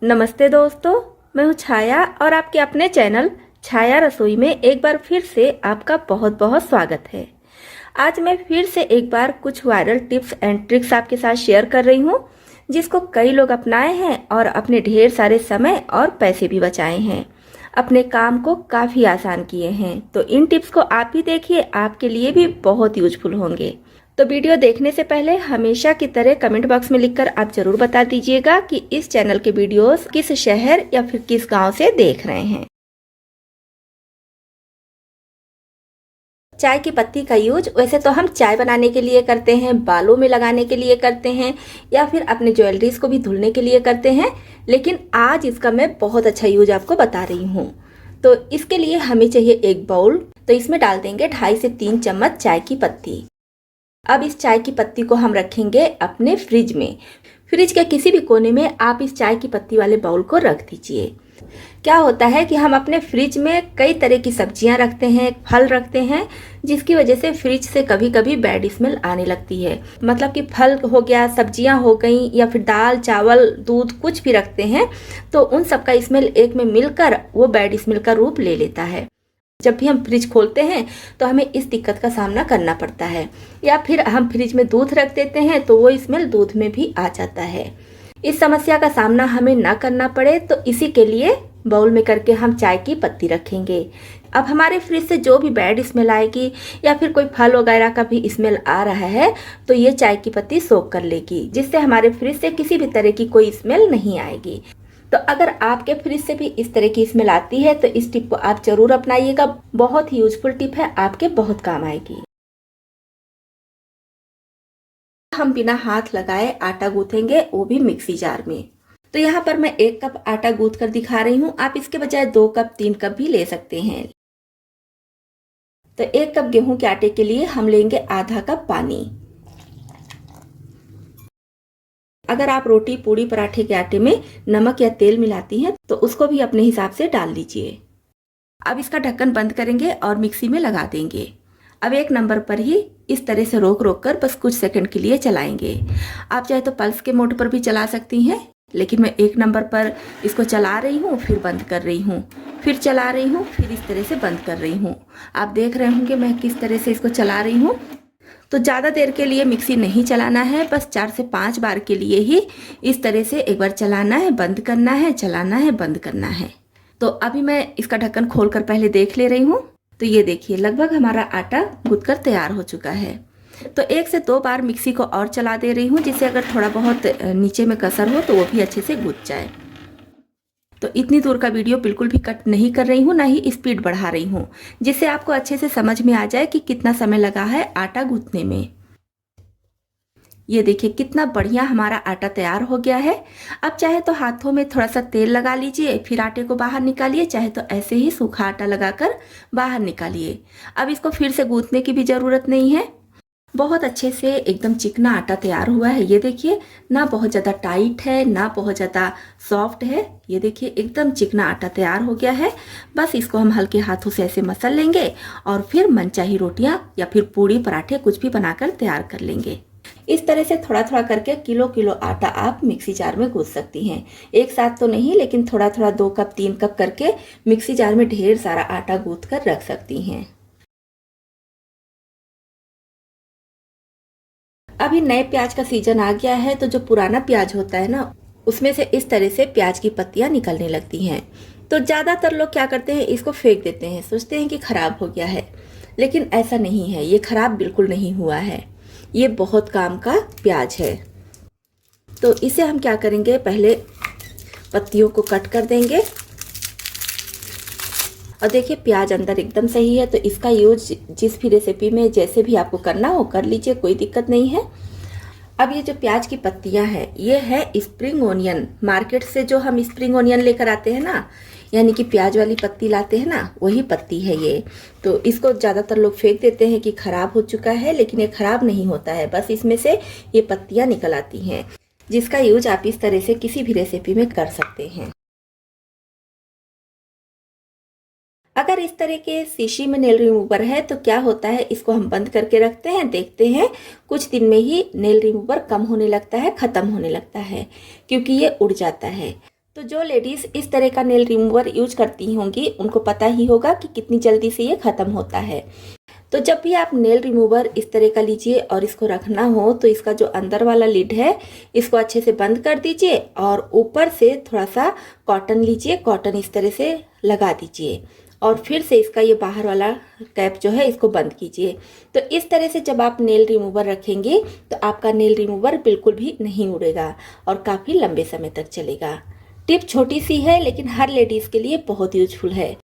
नमस्ते दोस्तों, मैं हूँ छाया और आपके अपने चैनल छाया रसोई में एक बार फिर से आपका बहुत बहुत स्वागत है। आज मैं फिर से एक बार कुछ वायरल टिप्स एंड ट्रिक्स आपके साथ शेयर कर रही हूँ, जिसको कई लोग अपनाए हैं और अपने ढेर सारे समय और पैसे भी बचाए हैं, अपने काम को काफ़ी आसान किए हैं। तो इन टिप्स को आप भी देखिए, आपके लिए भी बहुत यूजफुल होंगे। तो वीडियो देखने से पहले हमेशा की तरह कमेंट बॉक्स में लिखकर आप जरूर बता दीजिएगा कि इस चैनल के वीडियोस किस शहर या फिर किस गांव से देख रहे हैं। चाय की पत्ती का यूज वैसे तो हम चाय बनाने के लिए करते हैं, बालों में लगाने के लिए करते हैं या फिर अपने ज्वेलरीज को भी धुलने के लिए करते हैं, लेकिन आज इसका मैं बहुत अच्छा यूज आपको बता रही हूँ। तो इसके लिए हमें चाहिए एक बाउल। तो इसमें डाल देंगे 2.5 से 3 चम्मच चाय की पत्ती। अब इस चाय की पत्ती को हम रखेंगे अपने फ्रिज में। फ्रिज के किसी भी कोने में आप इस चाय की पत्ती वाले बाउल को रख दीजिए। क्या होता है कि हम अपने फ्रिज में कई तरह की सब्जियां रखते हैं, फल रखते हैं, जिसकी वजह से फ्रिज से कभी कभी बैड स्मेल आने लगती है। मतलब कि फल हो गया, सब्जियां हो गई या फिर दाल चावल दूध कुछ भी रखते हैं तो उन सब का स्मेल एक में मिलकर वो बैड स्मेल का रूप ले लेता है। जब भी हम फ्रिज खोलते हैं तो हमें इस दिक्कत का सामना करना पड़ता है। या फिर हम फ्रिज में दूध रख देते हैं तो वो स्मेल दूध में भी आ जाता है। इस समस्या का सामना हमें ना करना पड़े तो इसी के लिए बाउल में करके हम चाय की पत्ती रखेंगे। अब हमारे फ्रिज से जो भी बैड स्मेल आएगी या फिर कोई फल वगैरह का भी स्मेल आ रहा है तो ये चाय की पत्ती सोख कर लेगी, जिससे हमारे फ्रिज से किसी भी तरह की कोई स्मेल नहीं आएगी। तो अगर आपके फ्रिज से भी इस तरह की स्मेल आती है तो इस टिप को आप जरूर अपनाइएगा। बहुत ही यूजफुल टिप है, आपके बहुत काम आएगी। हम बिना हाथ लगाए आटा गूंथेंगे, वो भी मिक्सी जार में। तो यहाँ पर मैं 1 कप आटा गूंथ कर दिखा रही हूँ। आप इसके बजाय 2 कप 3 कप भी ले सकते हैं। तो 1 कप गेहूं के आटे के लिए हम लेंगे आधा कप पानी। अगर आप रोटी पूड़ी पराठे के आटे में नमक या तेल मिलाती हैं तो उसको भी अपने हिसाब से डाल लीजिए। अब इसका ढक्कन बंद करेंगे और मिक्सी में लगा देंगे। अब 1 नंबर पर ही इस तरह से रोक रोक कर बस कुछ सेकंड के लिए चलाएंगे। आप चाहे तो पल्स के मोड पर भी चला सकती हैं, लेकिन मैं 1 नंबर पर इसको चला रही हूँ, फिर बंद कर रही हूँ, फिर चला रही हूँ, फिर इस तरह से बंद कर रही हूँ। आप देख रहे होंगे मैं किस तरह से इसको चला रही हूँ। तो ज़्यादा देर के लिए मिक्सी नहीं चलाना है, बस 4 से 5 बार के लिए ही इस तरह से एक बार चलाना है, बंद करना है, चलाना है, बंद करना है। तो अभी मैं इसका ढक्कन खोलकर पहले देख ले रही हूँ। तो ये देखिए लगभग हमारा आटा गूंथ कर तैयार हो चुका है। तो 1 से 2 बार मिक्सी को और चला दे रही हूँ, जिससे अगर थोड़ा बहुत नीचे में कसर हो तो वो भी अच्छे से गूंथ जाए। तो इतनी दूर का वीडियो बिल्कुल भी कट नहीं कर रही हूँ, ना ही स्पीड बढ़ा रही हूँ, जिससे आपको अच्छे से समझ में आ जाए कि कितना समय लगा है आटा गूंथने में। ये देखिए कितना बढ़िया हमारा आटा तैयार हो गया है। अब चाहे तो हाथों में थोड़ा सा तेल लगा लीजिए, फिर आटे को बाहर निकालिए, चाहे तो ऐसे ही सूखा आटा लगाकर बाहर निकालिए। अब इसको फिर से गूंथने की भी ज़रूरत नहीं है। बहुत अच्छे से एकदम चिकना आटा तैयार हुआ है। ये देखिए ना बहुत ज़्यादा टाइट है ना बहुत ज़्यादा सॉफ्ट है। ये देखिए एकदम चिकना आटा तैयार हो गया है। बस इसको हम हल्के हाथों से ऐसे मसल लेंगे और फिर मनचाही रोटियां या फिर पूड़ी पराठे कुछ भी बनाकर तैयार कर लेंगे। इस तरह से थोड़ा थोड़ा करके किलो किलो आटा आप मिक्सी जार में गूंथ सकती हैं। एक साथ तो नहीं, लेकिन थोड़ा थोड़ा 2 कप 3 कप करके मिक्सी जार में ढेर सारा आटा गूंथ कर रख सकती हैं। अभी नए प्याज का सीजन आ गया है, तो जो पुराना प्याज होता है ना, उसमें से इस तरह से प्याज की पत्तियां निकलने लगती हैं। तो ज़्यादातर लोग क्या करते हैं, इसको फेंक देते हैं, सोचते हैं कि खराब हो गया है, लेकिन ऐसा नहीं है। ये खराब बिल्कुल नहीं हुआ है, ये बहुत काम का प्याज है। तो इसे हम क्या करेंगे, पहले पत्तियों को कट कर देंगे। और देखिए प्याज अंदर एकदम सही है, तो इसका यूज जिस भी रेसिपी में जैसे भी आपको करना हो कर लीजिए, कोई दिक्कत नहीं है। अब ये जो प्याज की पत्तियां हैं, ये है स्प्रिंग ओनियन। मार्केट से जो हम स्प्रिंग ओनियन लेकर आते हैं ना, यानी कि प्याज वाली पत्ती लाते हैं ना, वही पत्ती है ये। तो इसको ज़्यादातर लोग फेंक देते हैं कि खराब हो चुका है, लेकिन ये खराब नहीं होता है, बस इसमें से ये पत्तियां निकल आती हैं, जिसका यूज आप इस तरह से किसी भी रेसिपी में कर सकते हैं। अगर इस तरह के शीशी में नेल रिमूवर है तो क्या होता है, इसको हम बंद करके रखते हैं, देखते हैं कुछ दिन में ही नेल रिमूवर कम होने लगता है, ख़त्म होने लगता है, क्योंकि ये उड़ जाता है। तो जो लेडीज़ इस तरह का नेल रिमूवर यूज करती होंगी उनको पता ही होगा कि कितनी जल्दी से ये ख़त्म होता है। तो जब भी आप नेल रिमूवर इस तरह का लीजिए और इसको रखना हो तो इसका जो अंदर वाला लिड है इसको अच्छे से बंद कर दीजिए और ऊपर से थोड़ा सा कॉटन लीजिए, कॉटन इस तरह से लगा दीजिए और फिर से इसका ये बाहर वाला कैप जो है इसको बंद कीजिए। तो इस तरह से जब आप नेल रिमूवर रखेंगे तो आपका नेल रिमूवर बिल्कुल भी नहीं उड़ेगा और काफ़ी लंबे समय तक चलेगा। टिप छोटी सी है लेकिन हर लेडीज़ के लिए बहुत यूजफुल है।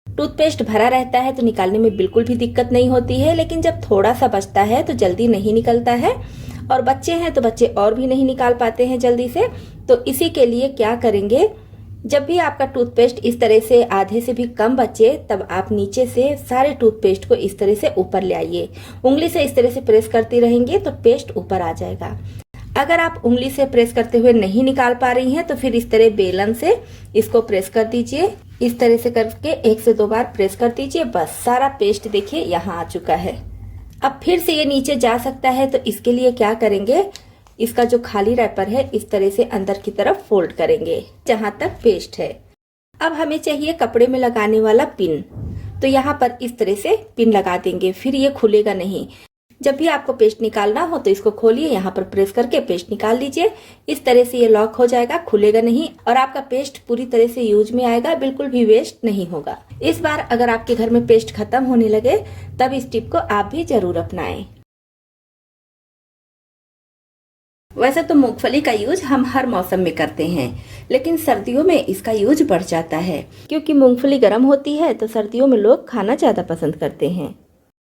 टूथपेस्ट भरा रहता है तो निकालने में बिल्कुल भी दिक्कत नहीं होती है, लेकिन जब थोड़ा सा बचता है तो जल्दी नहीं निकलता है और बच्चे हैं तो बच्चे और भी नहीं निकाल पाते हैं जल्दी से। तो इसी के लिए क्या करेंगे, जब भी आपका टूथपेस्ट इस तरह से आधे से भी कम बचे तब आप नीचे से सारे टूथपेस्ट को इस तरह से ऊपर ले आइए। उंगली से इस तरह से प्रेस करती रहेंगे तो पेस्ट ऊपर आ जाएगा। अगर आप उंगली से प्रेस करते हुए नहीं निकाल पा रही हैं तो फिर इस तरह बेलन से इसको प्रेस कर दीजिए। इस तरह से करके 1 से 2 बार प्रेस कर दीजिए। बस सारा पेस्ट देखिए यहाँ आ चुका है। अब फिर से ये नीचे जा सकता है तो इसके लिए क्या करेंगे, इसका जो खाली रैपर है इस तरह से अंदर की तरफ फोल्ड करेंगे जहाँ तक पेस्ट है। अब हमें चाहिए कपड़े में लगाने वाला पिन, तो यहाँ पर इस तरह से पिन लगा देंगे, फिर ये खुलेगा नहीं। जब भी आपको पेस्ट निकालना हो तो इसको खोलिए, यहाँ पर प्रेस करके पेस्ट निकाल लीजिए। इस तरह से ये लॉक हो जाएगा, खुलेगा नहीं और आपका पेस्ट पूरी तरह से यूज में आएगा, बिल्कुल भी वेस्ट नहीं होगा। इस बार अगर आपके घर में पेस्ट खत्म होने लगे तब इस टिप को आप भी जरूर अपनाएं। वैसे तो मूंगफली का यूज हम हर मौसम में करते हैं, लेकिन सर्दियों में इसका यूज बढ़ जाता है क्योंकि मूंगफली गर्म होती है तो सर्दियों में लोग खाना ज्यादा पसंद करते हैं।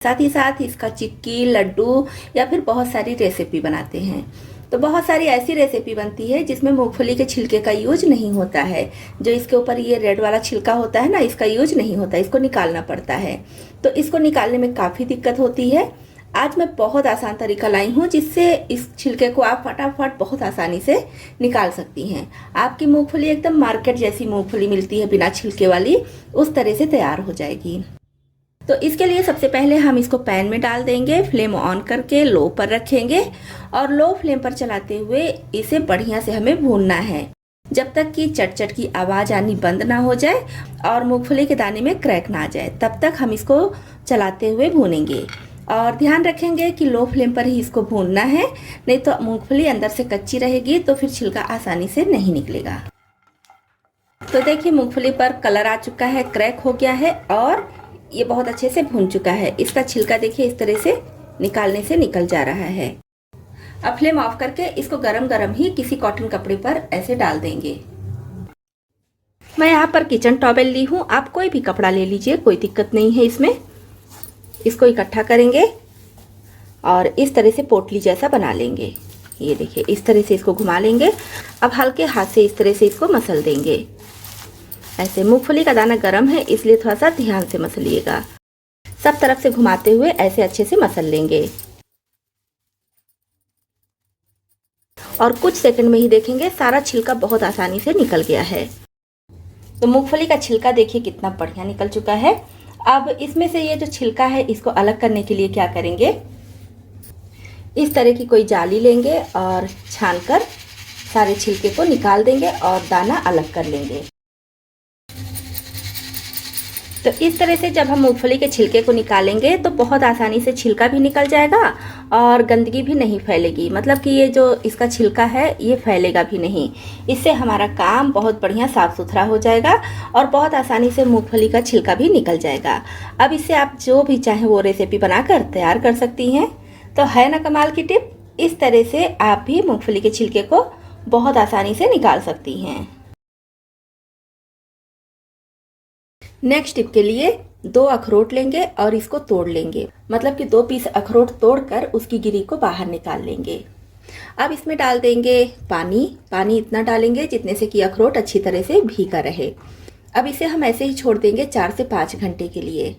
साथ ही साथ इसका चिक्की, लड्डू या फिर बहुत सारी रेसिपी बनाते हैं। तो बहुत सारी ऐसी रेसिपी बनती है जिसमें मूंगफली के छिलके का यूज नहीं होता है। जो इसके ऊपर ये रेड वाला छिलका होता है ना, इसका यूज नहीं होता, इसको निकालना पड़ता है। तो इसको निकालने में काफ़ी दिक्कत होती है। आज मैं बहुत आसान तरीका लाई हूँ जिससे इस छिलके को आप फटाफट बहुत आसानी से निकाल सकती हैं। आपकी मूंगफली एकदम मार्केट जैसी मूंगफली मिलती है बिना छिलके वाली, उस तरह से तैयार हो जाएगी। तो इसके लिए सबसे पहले हम इसको पैन में डाल देंगे, फ्लेम ऑन करके लो पर रखेंगे और लो फ्लेम पर चलाते हुए इसे बढ़िया से हमें भूनना है जब तक कि चट चट की आवाज़ आनी बंद ना हो जाए और मूंगफली के दाने में क्रैक ना आ जाए। तब तक हम इसको चलाते हुए भूनेंगे और ध्यान रखेंगे कि लो फ्लेम पर ही इसको भूनना है, नहीं तो मूंगफली अंदर से कच्ची रहेगी तो फिर छिलका आसानी से नहीं निकलेगा। तो देखिए मूंगफली पर कलर आ चुका है, क्रैक हो गया है और ये बहुत अच्छे से भून चुका है। इसका छिलका देखिए इस तरह से निकालने से निकल जा रहा है। अब फ्लेम ऑफ करके इसको गरम गरम ही किसी कॉटन कपड़े पर ऐसे डाल देंगे। मैं यहाँ पर किचन टॉवेल ली हूँ, आप कोई भी कपड़ा ले लीजिए, कोई दिक्कत नहीं है इसमें। इसको इकट्ठा करेंगे और इस तरह से पोटली जैसा बना लेंगे। ये देखिए इस तरह से इसको घुमा लेंगे। अब हल्के हाथ से इस तरह से इसको मसल देंगे ऐसे। मूंगफली का दाना गर्म है इसलिए थोड़ा सा ध्यान से मसलिएगा। सब तरफ से घुमाते हुए ऐसे अच्छे से मसल लेंगे और कुछ सेकंड में ही देखेंगे सारा छिलका बहुत आसानी से निकल गया है। तो मूंगफली का छिलका देखिए कितना बढ़िया निकल चुका है। अब इसमें से ये जो छिलका है इसको अलग करने के लिए क्या करेंगे, इस तरह की कोई जाली लेंगे और छानकर सारे छिलके को निकाल देंगे और दाना अलग कर लेंगे। तो इस तरह से जब हम मूंगफली के छिलके को निकालेंगे तो बहुत आसानी से छिलका भी निकल जाएगा और गंदगी भी नहीं फैलेगी, मतलब कि ये जो इसका छिलका है ये फैलेगा भी नहीं। इससे हमारा काम बहुत बढ़िया साफ सुथरा हो जाएगा और बहुत आसानी से मूंगफली का छिलका भी निकल जाएगा। अब इससे आप जो भी चाहें वो रेसिपी बनाकर तैयार कर सकती हैं। तो है ना कमाल की टिप। इस तरह से आप भी मूंगफली के छिलके को बहुत आसानी से निकाल सकती हैं। नेक्स्ट टिप के लिए 2 अखरोट लेंगे और इसको तोड़ लेंगे, मतलब कि 2 पीस अखरोट तोड़कर उसकी गिरी को बाहर निकाल लेंगे। अब इसमें डाल देंगे पानी इतना डालेंगे जितने से कि अखरोट अच्छी तरह से भीगा रहे। अब इसे हम ऐसे ही छोड़ देंगे 4 से 5 घंटे के लिए।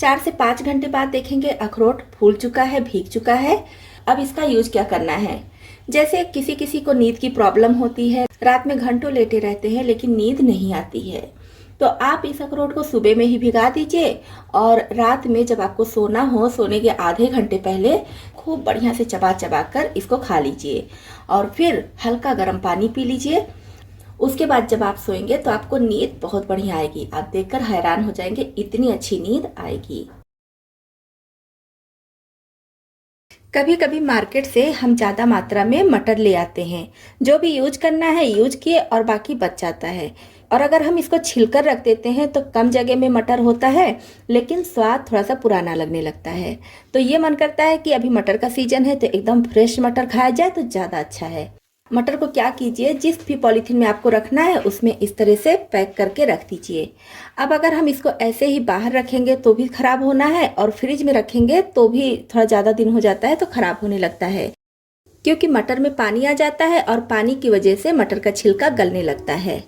4 से 5 घंटे बाद देखेंगे अखरोट फूल चुका है, भीग चुका है। अब इसका यूज क्या करना है, जैसे किसी किसी को नींद की प्रॉब्लम होती है, रात में घंटों लेटे रहते हैं लेकिन नींद नहीं आती है, तो आप इस अखरोट को सुबह में ही भिगा दीजिए और रात में जब आपको सोना हो, सोने के आधे घंटे पहले खूब बढ़िया से चबा चबा कर इसको खा लीजिए और फिर हल्का गर्म पानी पी लीजिए। उसके बाद जब आप सोएंगे तो आपको नींद बहुत बढ़िया आएगी। आप देखकर हैरान हो जाएंगे, इतनी अच्छी नींद आएगी। कभी कभी मार्केट से हम ज़्यादा मात्रा में मटर ले आते हैं, जो भी यूज करना है यूज किए और बाकी बच जाता है। और अगर हम इसको छिलकर रख देते हैं तो कम जगह में मटर होता है, लेकिन स्वाद थोड़ा सा पुराना लगने लगता है। तो ये मन करता है कि अभी मटर का सीजन है तो एकदम फ्रेश मटर खाया जाए तो ज़्यादा अच्छा है। मटर को क्या कीजिए, जिस भी पॉलीथीन में आपको रखना है उसमें इस तरह से पैक करके रख दीजिए। अब अगर हम इसको ऐसे ही बाहर रखेंगे तो भी खराब होना है और फ्रिज में रखेंगे तो भी थोड़ा ज़्यादा दिन हो जाता है तो खराब होने लगता है, क्योंकि मटर में पानी आ जाता है और पानी की वजह से मटर का छिलका गलने लगता है।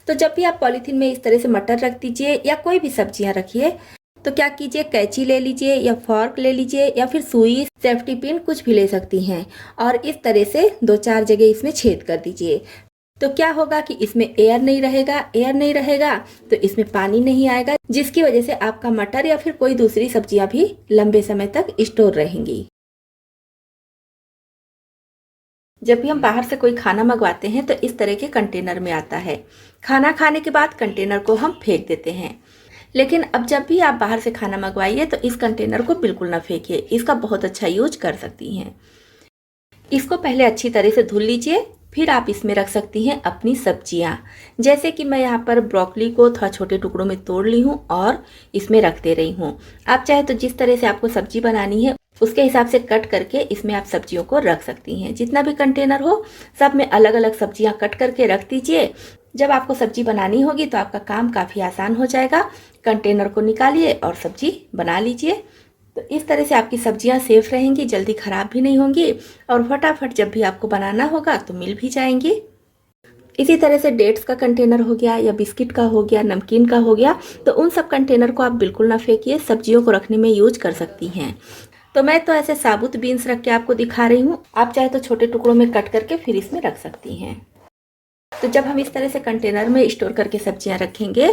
तो जब भी आप पॉलीथीन में इस तरह से मटर रख दीजिए या कोई भी सब्जियां रखिए तो क्या कीजिए, कैंची ले लीजिए या फॉर्क ले लीजिए या फिर सुई, सेफ्टी पिन कुछ भी ले सकती हैं और इस तरह से 2-4 जगह इसमें छेद कर दीजिए। तो क्या होगा कि इसमें एयर नहीं रहेगा तो इसमें पानी नहीं आएगा, जिसकी वजह से आपका मटर या फिर कोई दूसरी सब्जियां भी लंबे समय तक स्टोर रहेंगी। जब भी हम बाहर से कोई खाना मंगवाते हैं तो इस तरह के कंटेनर में आता है। खाना खाने के बाद कंटेनर को हम फेंक देते हैं, लेकिन अब जब भी आप बाहर से खाना मंगवाइए तो इस कंटेनर को बिल्कुल ना फेंकिए, इसका बहुत अच्छा यूज कर सकती हैं। इसको पहले अच्छी तरह से धुल लीजिए, फिर आप इसमें रख सकती हैं अपनी सब्जियां। जैसे कि मैं यहाँ पर ब्रोकली को थोड़ा छोटे टुकड़ों में तोड़ ली हूँ और इसमें रख दे रही हूँ। आप चाहे तो जिस तरह से आपको सब्जी बनानी है उसके हिसाब से कट करके इसमें आप सब्जियों को रख सकती हैं। जितना भी कंटेनर हो सब में अलग अलग सब्जियां कट करके रख दीजिए। जब आपको सब्जी बनानी होगी तो आपका काम काफ़ी आसान हो जाएगा। कंटेनर को निकालिए और सब्जी बना लीजिए। तो इस तरह से आपकी सब्जियां सेफ रहेंगी, जल्दी खराब भी नहीं होंगी और फटाफट जब भी आपको बनाना होगा तो मिल भी जाएंगी। इसी तरह से डेट्स का कंटेनर हो गया या बिस्किट का हो गया, नमकीन का हो गया, तो उन सब कंटेनर को आप बिल्कुल ना फेंकिए, सब्जियों को रखने में यूज कर सकती हैं। तो मैं तो ऐसे साबुत बीन्स रख के आपको दिखा रही हूँ, आप चाहे तो छोटे टुकड़ों में कट करके फिर इसमें रख सकती हैं। तो जब हम इस तरह से कंटेनर में स्टोर करके सब्जियां रखेंगे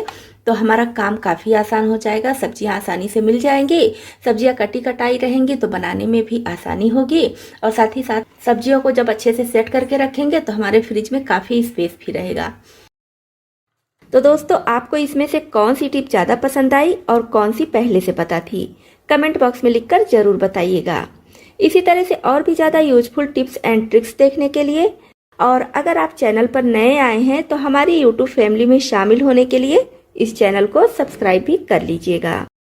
तो हमारा काम काफ़ी आसान हो जाएगा। सब्जियां आसानी से मिल जाएंगी, सब्जियां कटी कटाई रहेंगी तो बनाने में भी आसानी होगी और साथ ही साथ सब्जियों को जब अच्छे से सेट करके रखेंगे तो हमारे फ्रिज में काफ़ी स्पेस भी रहेगा। तो दोस्तों, आपको इसमें से कौन सी टिप ज़्यादा पसंद आई और कौन सी पहले से पता थी, कमेंट बॉक्स में लिखकर ज़रूर बताइएगा। इसी तरह से और भी ज़्यादा यूजफुल टिप्स एंड ट्रिक्स देखने के लिए और अगर आप चैनल पर नए आए हैं तो हमारी YouTube फैमिली में शामिल होने के लिए इस चैनल को सब्सक्राइब भी कर लीजिएगा।